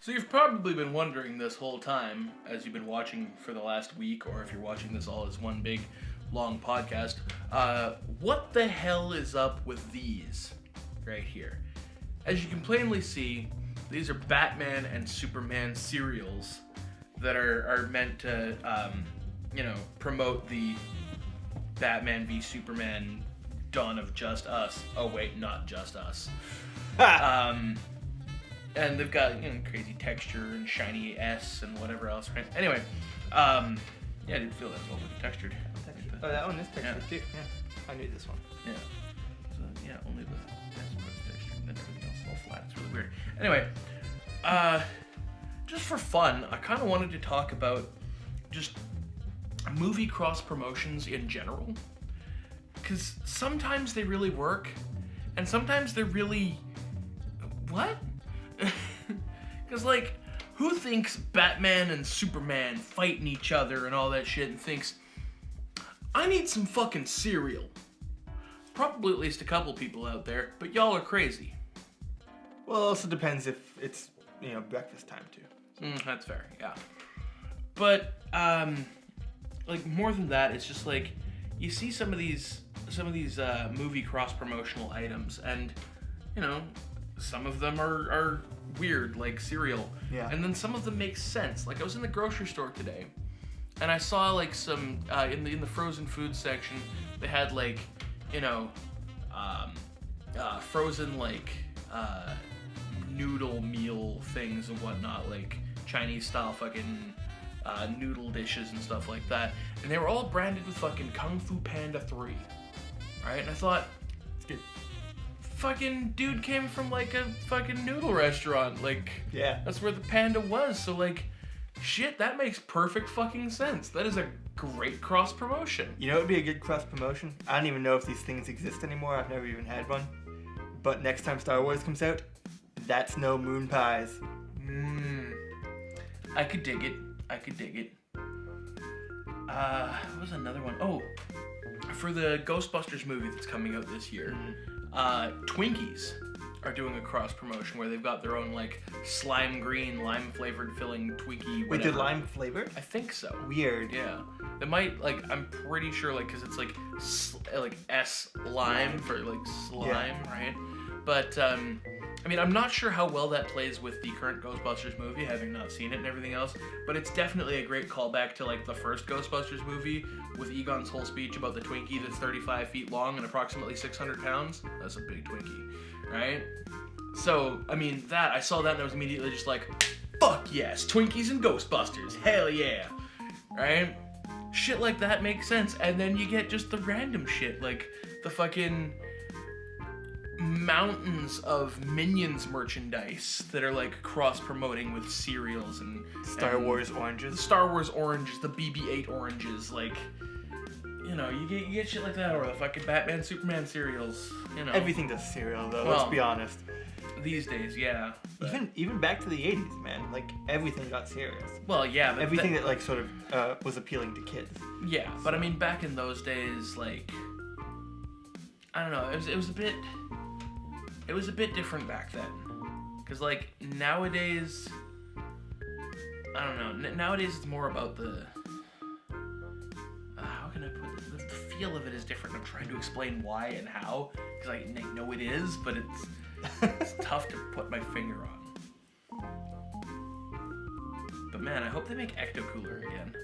So you've probably been wondering this whole time, as you've been watching for the last week, or if you're watching this all as one big, long podcast, what the hell is up with these right here? As you can plainly see, these are Batman and Superman cereals that are meant to, promote the Batman v Superman Dawn of Just Us. Oh wait, not Just Us. And they've got, crazy texture and shiny S and whatever else, right? Anyway, I didn't feel that well textured. Oh, that one is textured too. Yeah, I knew this one. Yeah. So, only the S part's textured and then everything else is all flat. It's really weird. Anyway, just for fun, I kind of wanted to talk about just movie cross promotions in general. Because sometimes they really work, and sometimes they're really... What? Because, who thinks Batman and Superman fighting each other and all that shit and thinks, I need some fucking cereal? Probably at least a couple people out there, but y'all are crazy. Well, it also depends if it's, breakfast time too. That's fair, yeah. But, more than that, it's just you see some of these movie cross-promotional items, and, some of them are weird, like cereal. Yeah. And then some of them make sense. I was in the grocery store today, and I saw some in the frozen food section, they had frozen noodle meal things and whatnot, Chinese style fucking noodle dishes and stuff like that. And they were all branded with fucking Kung Fu Panda 3. Right? And I thought, It's good. Fucking dude came from a fucking noodle restaurant. Yeah. That's where the panda was. So shit, that makes perfect fucking sense. That is a great cross promotion. You know what would be a good cross promotion? I don't even know if these things exist anymore. I've never even had one. But next time Star Wars comes out, that's no moon pies. I could dig it. What was another one? Oh, for the Ghostbusters movie that's coming out this year, Twinkies are doing a cross promotion where they've got their own slime green, lime flavored filling Twinkie. Wait, they're lime flavored? I think so. Weird. Yeah, they might I'm pretty sure because it's S lime for slime, right? But I'm not sure how well that plays with the current Ghostbusters movie, having not seen it and everything else, but it's definitely a great callback to the first Ghostbusters movie with Egon's whole speech about the Twinkie that's 35 feet long and approximately 600 pounds. That's a big Twinkie, right? So, I saw that and I was immediately just fuck yes, Twinkies and Ghostbusters, hell yeah, right? Shit like that makes sense, and then you get just the random shit, the fucking mountains of Minions merchandise that are cross-promoting with cereals and Star Wars oranges. The Star Wars oranges, the BB-8 oranges, you get shit like that, or the fucking Batman Superman cereals, Everything does cereal though, Well, let's be honest. These days, yeah. But, Even back to the 80s, man. Everything got cereals. well, yeah, but Everything that was appealing to kids. yeah, but back in those days, I don't know, it was a bit different back then. Because, nowadays, I don't know, nowadays it's more about the, how can I put this? The feel of it is different. I'm trying to explain why and how, because I know it is, but it's tough to put my finger on. But man, I hope they make Ecto Cooler again.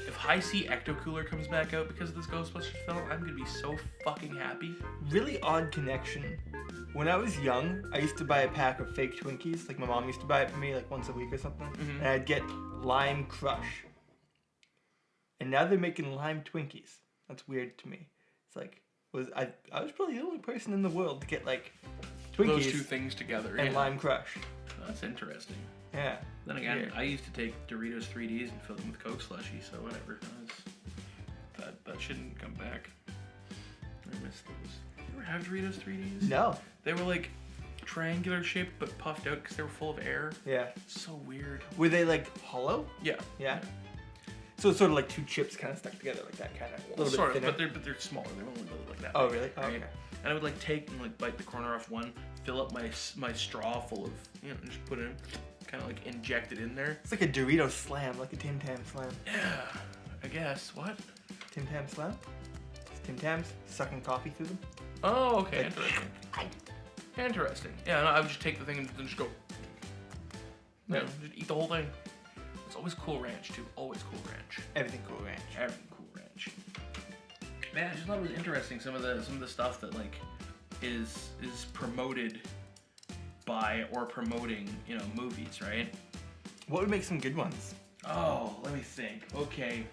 If Hi-C Ecto Cooler comes back out because of this Ghostbusters film, I'm gonna be so fucking happy. Really odd connection. When I was young, I used to buy a pack of fake Twinkies. My mom used to buy it for me once a week or something. Mm-hmm. And I'd get Lime Crush. And now they're making Lime Twinkies. That's weird to me. It's I was probably the only person in the world to get Twinkies Those two things together. and Yeah. Lime Crush. That's interesting. Yeah. Then again, Weird. I used to take Doritos 3Ds and fill them with Coke slushy, so whatever. That shouldn't come back. I miss those. You ever have Doritos 3Ds? No. They were triangular shaped but puffed out because they were full of air. Yeah. So weird. Were they hollow? Yeah. Yeah. So it's sort of like two chips kind of stuck together like that, kind of a little Sort bit of, thinner. but they're smaller. They're only like that. Oh big, really? Oh, right? okay. And I would like take and like bite the corner off one, fill up my straw full of, you know, and just put it in, kind of like inject it in there. It's like a Dorito slam, like a Tim Tam slam. Yeah, I guess. What? Tim Tam slam? It's Tim Tams sucking coffee through them. Oh, okay. Like- Interesting. Interesting. Yeah, no, I would just take the thing and then just go. You know, just eat the whole thing. It's always Cool Ranch too. Always Cool Ranch. Everything Cool Ranch. Everything Cool Ranch. Man, I just thought it was interesting some of the stuff that like is promoted by or promoting, you know, movies, right? What would make some good ones? Oh, let me think. Okay.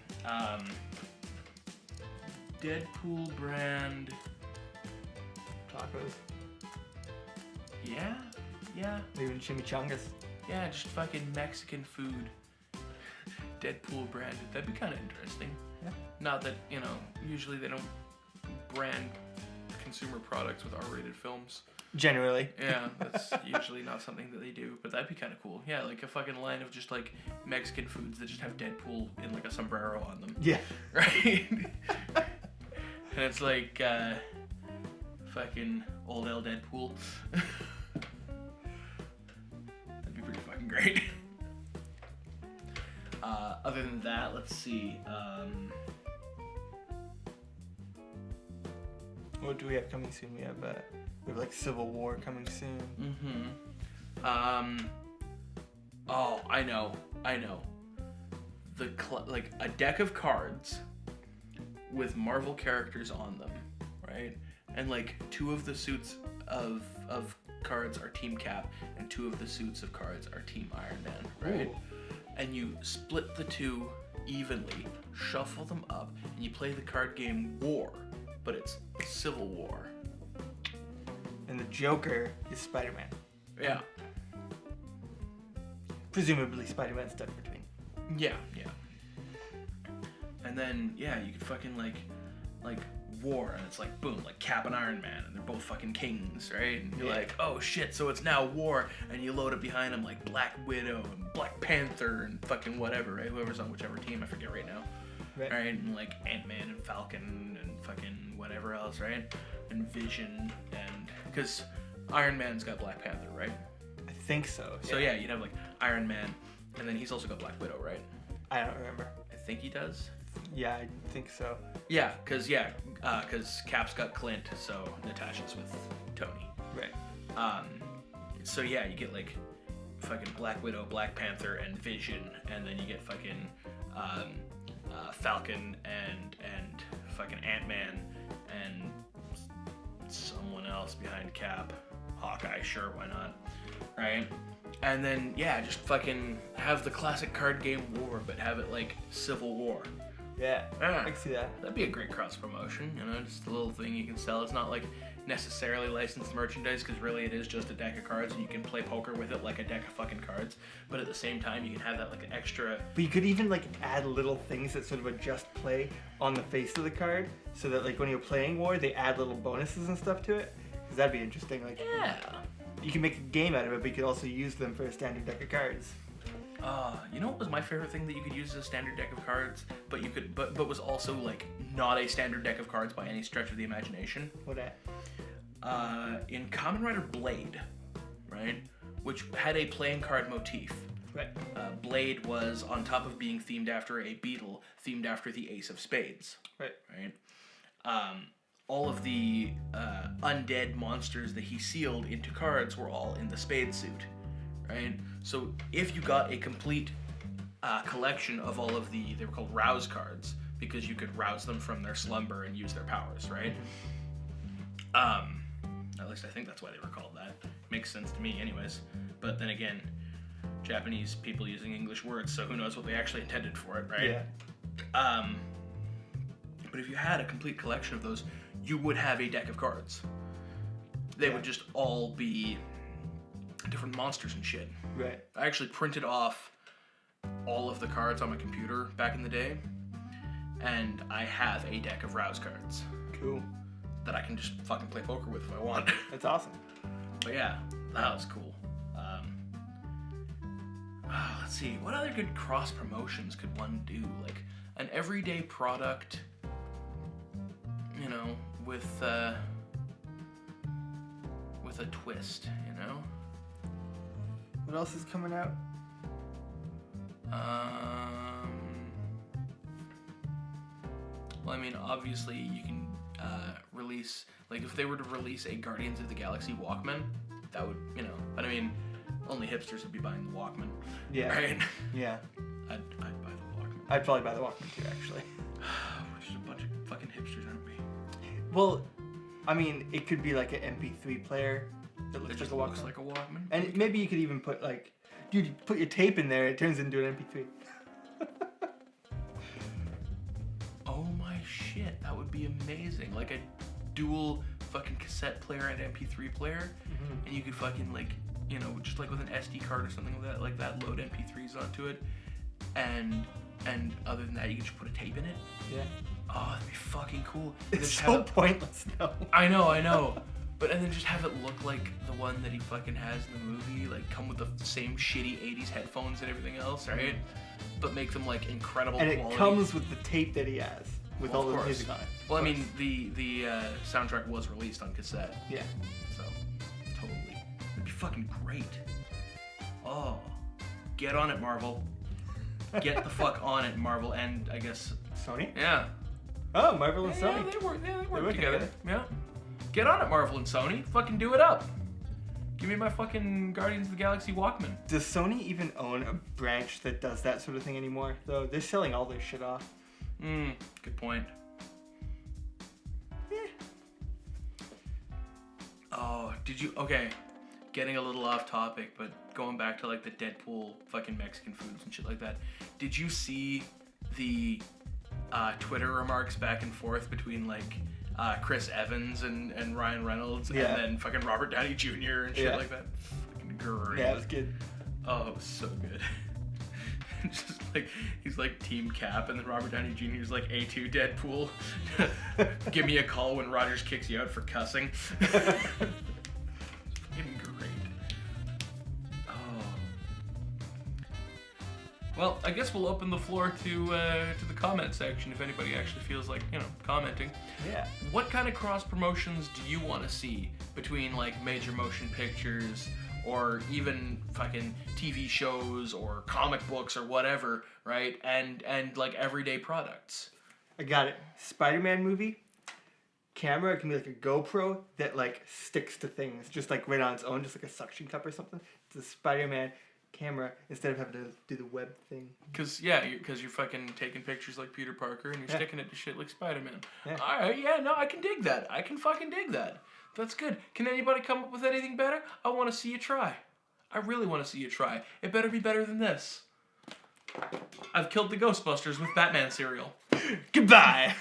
Deadpool brand. Tacos. Yeah. Even chimichangas. Yeah, just fucking Mexican food. Deadpool branded. That'd be kind of interesting. Yeah. Not that, you know, usually they don't brand consumer products with R-rated films. Generally. Yeah, that's usually not something that they do, but that'd be kind of cool. Yeah, like a fucking line of just like Mexican foods that just have Deadpool in like a sombrero on them. Yeah. Right? And it's like, fucking old El Deadpool. That'd be pretty fucking great. Other than that, let's see. What do we have coming soon? We have like Civil War coming soon. Oh, I know. Like a deck of cards with Marvel characters on them, right? And like two of the suits of cards are Team Cap, and two of the suits of cards are Team Iron Man, right? Ooh. And you split the two evenly, shuffle them up, and you play the card game War, but it's Civil War. And the Joker is Spider-Man. Yeah. Presumably Spider-Man stuck between. Yeah. And then yeah, you could fucking like War, and it's like boom, like Cap and Iron Man, and they're both fucking kings, right? And you're like, oh shit, so it's now War, and you load it behind them like Black Widow and Black Panther and fucking whatever, right? Whoever's on whichever team, I forget right now. Right. Right? And like Ant-Man and Falcon and fucking whatever else, right? And Vision, and because Iron Man's got Black Panther, right? I think so. So yeah, you'd have like Iron Man, and then he's also got Black Widow, right? I don't remember. I think he does. Yeah, I think so. Yeah, because Cap's got Clint, so Natasha's with Tony. Right. So yeah, you get like fucking Black Widow, Black Panther, and Vision, and then you get fucking Falcon and fucking Ant-Man and someone else behind Cap. Hawkeye, sure, why not? Right? And then yeah, just fucking have the classic card game War, but have it like Civil War. Yeah. Yeah. I can see that. That'd be a great cross promotion, you know, just a little thing you can sell. It's not like necessarily licensed merchandise, because really it is just a deck of cards and you can play poker with it like a deck of fucking cards. But at the same time, you can have that like an extra. But you could even like add little things that sort of adjust play on the face of the card, so that like when you're playing War, they add little bonuses and stuff to it. Because that'd be interesting. Like Yeah. you can make a game out of it, but you could also use them for a standard deck of cards. You know what was my favorite thing that you could use as a standard deck of cards, but you could, but was also like not a standard deck of cards by any stretch of the imagination? What at? In Kamen Rider Blade, right, which had a playing card motif. Right. Blade was, on top of being themed after a beetle, themed after the Ace of Spades. Right. Right. All of the undead monsters that he sealed into cards were all in the Spade suit. Right? So if you got a complete collection of all of they were called rouse cards, because you could rouse them from their slumber and use their powers, right? At least I think that's why they were called that. Makes sense to me anyways. But then again, Japanese people using English words, so who knows what they actually intended for it, right? Yeah. But if you had a complete collection of those, you would have a deck of cards. They would just all be different monsters and shit. Right. I actually printed off all of the cards on my computer back in the day, and I have a deck of rouse cards Cool. that I can just fucking play poker with if I want. That's awesome. But yeah, that was cool. Let's see, what other good cross promotions could one do? Like an everyday product, you know, with a twist, you know. What else is coming out? Well, I mean, obviously you can release, like, if they were to release a Guardians of the Galaxy Walkman, that would, you know, but I mean, only hipsters would be buying the Walkman. Yeah. Right? Yeah. I'd buy the Walkman. I'd probably buy the Walkman too, actually. We're just a bunch of fucking hipsters, aren't we? Well, I mean, it could be like an MP3 player that It looks just like a Walkman. looks like a Walkman. And maybe you could even put like, dude, you put your tape in there, it turns into an MP3. Oh my shit, that would be amazing. Like a dual fucking cassette player and MP3 player, and you could fucking, like, you know, just like with an SD card or something like that, load MP3s onto it, and other than that, you could just put a tape in it. Yeah. Oh, that'd be fucking cool. And It's just so have it- pointless though. I know. But and then just have it look like the one that he fucking has in the movie, like come with the same shitty 80s headphones and everything else, right? But make them like incredible And quality. it comes with the tape that he has, with Well, all of the course. music on it. Well, I mean, the soundtrack was released on cassette, Yeah. so totally. It'd be fucking great. Oh, get on it, Marvel. Get the fuck on it, Marvel, and I guess, Sony? yeah. Oh, Marvel and Yeah, Sony. they work work together. together. Yeah. Get on it, Marvel and Sony. Fucking do it up. Give me my fucking Guardians of the Galaxy Walkman. Does Sony even own a branch that does that sort of thing anymore? Though they're selling all their shit off. Good point. Oh, did you? Okay, getting a little off topic, but going back to like the Deadpool fucking Mexican foods and shit like that. Did you see the Twitter remarks back and forth between like Chris Evans and Ryan Reynolds, Yeah. and then fucking Robert Downey Jr. and shit Yeah. like that? Fucking great. Yeah, it was good. Oh, it was so good. Just like he's like Team Cap, and then Robert Downey Jr. is like A2 Deadpool. Give me a call when Rogers kicks you out for cussing. Fucking great. Oh. Well, I guess we'll open the floor to the comment section if anybody actually feels like, you know, commenting. Yeah. What kind of cross promotions do you want to see between like major motion pictures or even fucking TV shows or comic books or whatever, right? And like everyday products. I got it. Spider-Man movie. Camera, it can be like a GoPro that like sticks to things, just like right on its own, just like a suction cup or something. It's a Spider-Man camera instead of having to do the web thing. Cause you're fucking taking pictures like Peter Parker and you're Yeah. sticking it to shit like Spider-Man. Yeah. All right, yeah, no, I can dig that. I can fucking dig that. That's good. Can anybody come up with anything better? I want to see you try. I really want to see you try. It better be better than this. I've killed the Ghostbusters with Batman cereal. Goodbye!